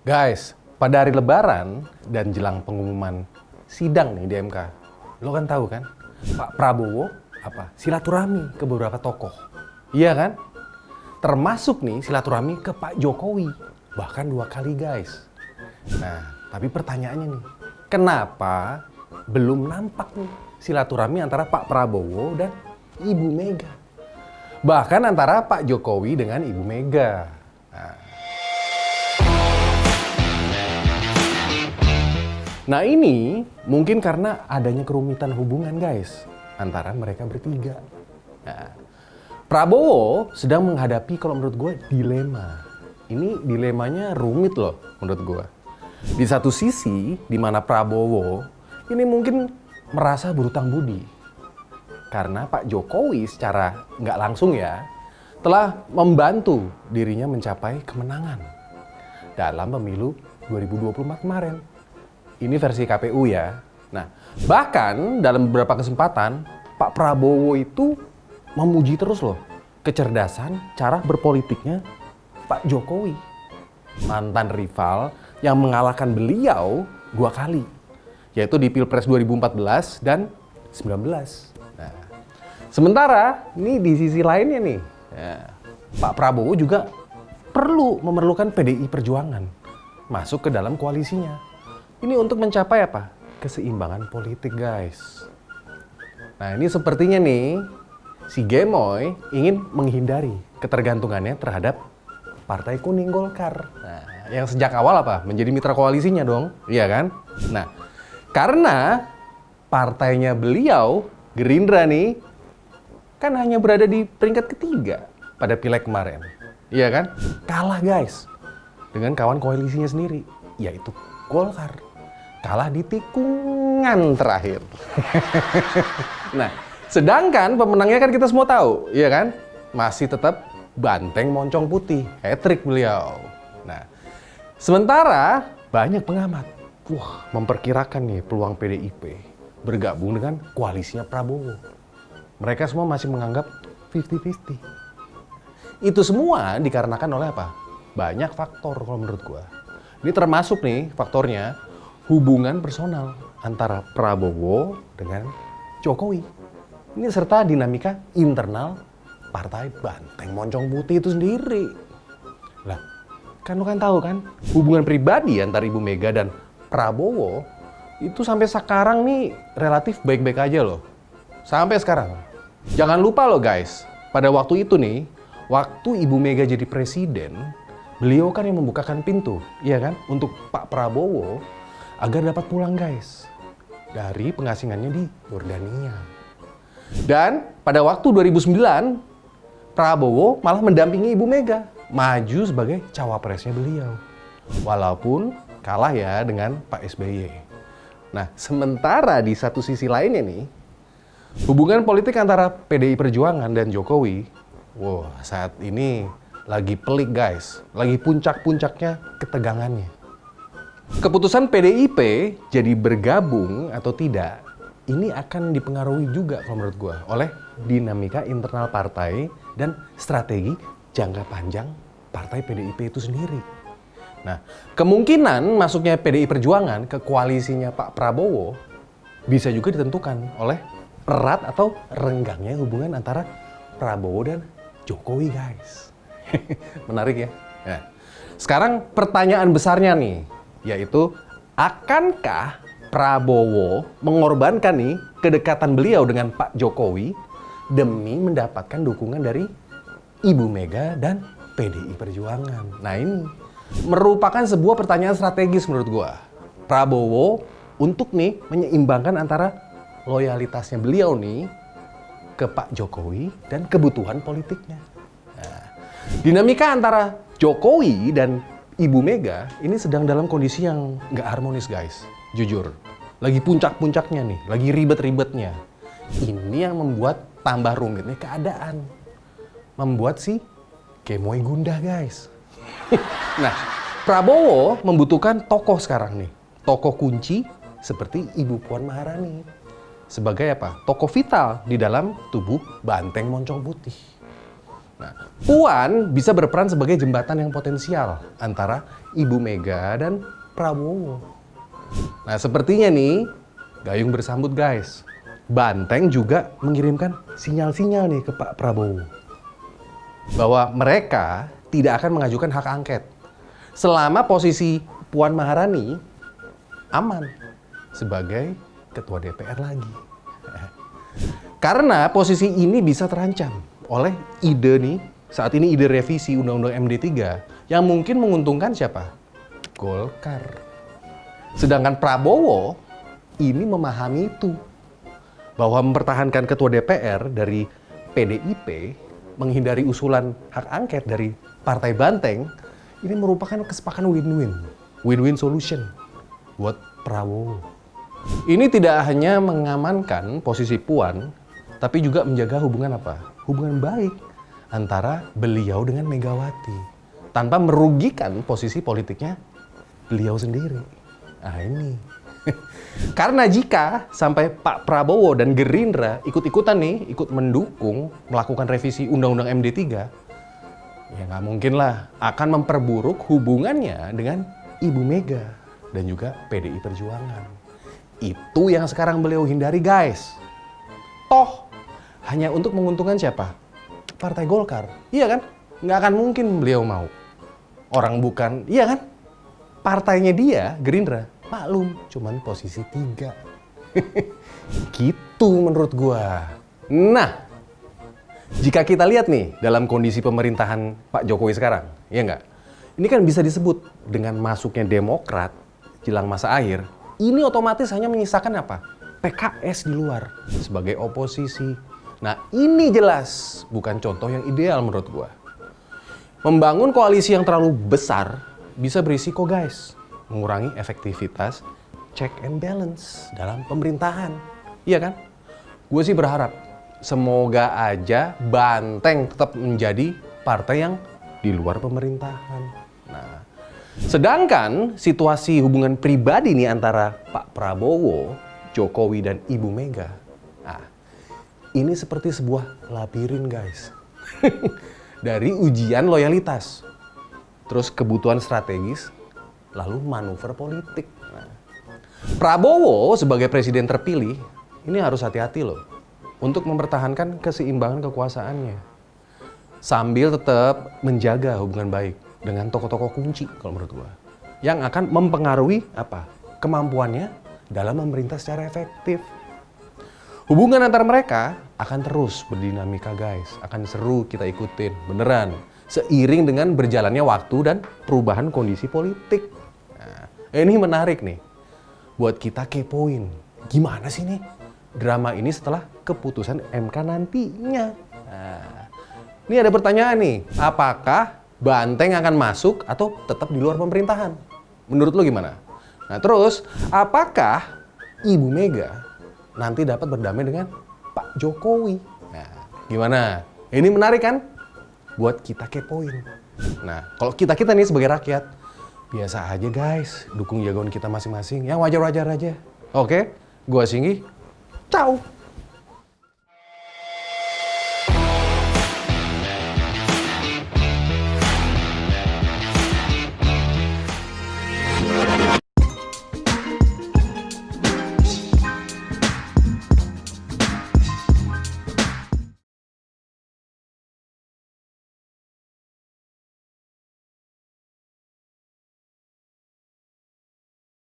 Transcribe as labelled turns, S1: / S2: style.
S1: Guys, pada hari Lebaran dan jelang pengumuman sidang nih di MK, lo kan tahu kan, Pak Prabowo silaturahmi ke beberapa tokoh, iya kan? Termasuk nih silaturahmi ke Pak Jokowi, bahkan 2 kali guys. Nah, tapi pertanyaannya nih, kenapa belum nampak nih silaturahmi antara Pak Prabowo dan Ibu Mega? Bahkan antara Pak Jokowi dengan Ibu Mega. Nah ini mungkin karena adanya kerumitan hubungan guys antara mereka bertiga. Nah, Prabowo sedang menghadapi kalau menurut gue dilema. Ini dilemanya rumit loh menurut gue. Di satu sisi di mana Prabowo ini mungkin merasa berutang budi. Karena Pak Jokowi secara nggak langsung ya telah membantu dirinya mencapai kemenangan dalam pemilu 2024 kemarin. Ini versi KPU ya. Nah, bahkan dalam beberapa kesempatan Pak Prabowo itu memuji terus loh kecerdasan cara berpolitiknya Pak Jokowi. Mantan rival yang mengalahkan beliau 2 kali. Yaitu di Pilpres 2014 dan 19. Nah, sementara ini di sisi lainnya nih, Pak Prabowo juga memerlukan PDI Perjuangan masuk ke dalam koalisinya. Ini untuk mencapai apa? Keseimbangan politik guys. Nah ini sepertinya nih, si Gemoy ingin menghindari ketergantungannya terhadap Partai Kuning Golkar. Nah, yang sejak awal menjadi mitra koalisinya dong, iya kan? Nah, karena partainya beliau, Gerindra nih, kan hanya berada di peringkat ketiga pada pileg kemarin. Iya kan? Kalah guys dengan kawan koalisinya sendiri, yaitu Golkar. Kalah di tikungan terakhir. Nah, sedangkan pemenangnya kan kita semua tahu, iya kan? Masih tetap Banteng Moncong Putih, hat-trick beliau. Nah, sementara banyak pengamat memperkirakan nih peluang PDIP bergabung dengan koalisinya Prabowo. Mereka semua masih menganggap 50-50. Itu semua dikarenakan oleh apa? Banyak faktor kalau menurut gua. Ini termasuk nih faktornya hubungan personal antara Prabowo dengan Jokowi. Ini serta dinamika internal Partai Banteng Moncong Putih itu sendiri. Lah, kan lo kan tahu kan, hubungan pribadi antara Ibu Mega dan Prabowo itu sampai sekarang nih relatif baik-baik aja loh. Sampai sekarang. Jangan lupa loh guys, pada waktu itu nih, waktu Ibu Mega jadi presiden, beliau kan yang membukakan pintu, iya kan, untuk Pak Prabowo agar dapat pulang guys dari pengasingannya di Yordania. Dan pada waktu 2009 Prabowo malah mendampingi Ibu Mega maju sebagai cawapresnya beliau. Walaupun kalah ya dengan Pak SBY. Nah, sementara di satu sisi lainnya nih, hubungan politik antara PDI Perjuangan dan Jokowi, saat ini lagi pelik guys, lagi puncak-puncaknya ketegangannya. Keputusan PDIP jadi bergabung atau tidak, ini akan dipengaruhi juga kalau menurut gue oleh dinamika internal partai dan strategi jangka panjang partai PDIP itu sendiri. Nah, kemungkinan masuknya PDI Perjuangan ke koalisinya Pak Prabowo bisa juga ditentukan oleh erat atau renggangnya hubungan antara Prabowo dan Jokowi guys. Menarik ya? Nah, sekarang pertanyaan besarnya nih, yaitu akankah Prabowo mengorbankan nih kedekatan beliau dengan Pak Jokowi demi mendapatkan dukungan dari Ibu Mega dan PDI Perjuangan. Nah ini merupakan sebuah pertanyaan strategis menurut gua. Prabowo untuk nih menyeimbangkan antara loyalitasnya beliau nih ke Pak Jokowi dan kebutuhan politiknya. Nah, dinamika antara Jokowi dan Ibu Mega ini sedang dalam kondisi yang nggak harmonis guys, jujur. Lagi puncak-puncaknya nih, lagi ribet-ribetnya. Ini yang membuat tambah rumitnya keadaan. Membuat si Gemoy gundah guys. Nah, Prabowo membutuhkan tokoh sekarang nih. Tokoh kunci seperti Ibu Puan Maharani. Sebagai apa? Tokoh vital di dalam tubuh Banteng Moncong Putih. Nah, Puan bisa berperan sebagai jembatan yang potensial antara Ibu Mega dan Prabowo. Nah, sepertinya nih, gayung bersambut guys. Banteng juga mengirimkan sinyal-sinyal nih ke Pak Prabowo. Bahwa mereka tidak akan mengajukan hak angket selama posisi Puan Maharani aman sebagai ketua DPR lagi. Karena posisi ini bisa terancam oleh ide nih, saat ini ide revisi Undang-Undang MD3 yang mungkin menguntungkan siapa? Golkar. Sedangkan Prabowo ini memahami itu, bahwa mempertahankan ketua DPR dari PDIP, menghindari usulan hak angket dari Partai Banteng, ini merupakan kesepakatan win-win. Win-win solution buat Prabowo. Ini tidak hanya mengamankan posisi Puan, tapi juga menjaga hubungan apa? Hubungan baik antara beliau dengan Megawati. Tanpa merugikan posisi politiknya beliau sendiri. Nah ini. Karena jika sampai Pak Prabowo dan Gerindra ikut-ikutan nih, ikut mendukung melakukan revisi Undang-Undang MD3, ya nggak mungkin lah akan memperburuk hubungannya dengan Ibu Mega dan juga PDI Perjuangan. Itu yang sekarang beliau hindari guys. Toh hanya untuk menguntungkan siapa? Partai Golkar. Iya kan? Nggak akan mungkin beliau mau. Orang bukan, iya kan? Partainya dia, Gerindra, maklum, cuman posisi 3. Gitu menurut gua. Nah, jika kita lihat nih dalam kondisi pemerintahan Pak Jokowi sekarang, ya nggak? Ini kan bisa disebut dengan masuknya Demokrat jelang masa akhir, ini otomatis hanya menyisakan apa? PKS di luar sebagai oposisi. Nah, ini jelas bukan contoh yang ideal menurut gua. Membangun koalisi yang terlalu besar bisa berisiko guys, mengurangi efektivitas check and balance dalam pemerintahan. Iya kan? Gue sih berharap semoga aja Banteng tetap menjadi partai yang di luar pemerintahan. Nah, sedangkan situasi hubungan pribadi nih antara Pak Prabowo, Jokowi dan Ibu Mega, nah, ini seperti sebuah labirin guys. Dari ujian loyalitas, terus kebutuhan strategis, lalu manuver politik. Nah, Prabowo sebagai presiden terpilih, ini harus hati-hati loh untuk mempertahankan keseimbangan kekuasaannya. Sambil tetap menjaga hubungan baik dengan tokoh-tokoh kunci kalau menurut gua. Yang akan mempengaruhi apa? Kemampuannya dalam memerintah secara efektif. Hubungan antar mereka akan terus berdinamika guys, akan seru kita ikutin, beneran. Seiring dengan berjalannya waktu dan perubahan kondisi politik. Nah, ini menarik nih, buat kita kepoin. Gimana sih nih drama ini setelah keputusan MK nantinya? Nah, ini ada pertanyaan nih, apakah Banteng akan masuk atau tetap di luar pemerintahan? Menurut lo gimana? Nah terus, apakah Ibu Mega nanti dapat berdamai dengan Pak Jokowi? Nah, gimana? Ini menarik kan? Buat kita kepoin. Nah, kalau kita nih sebagai rakyat, biasa aja guys, dukung jagoan kita masing-masing, yang wajar-wajar aja. Oke, gua Singgi, ciao.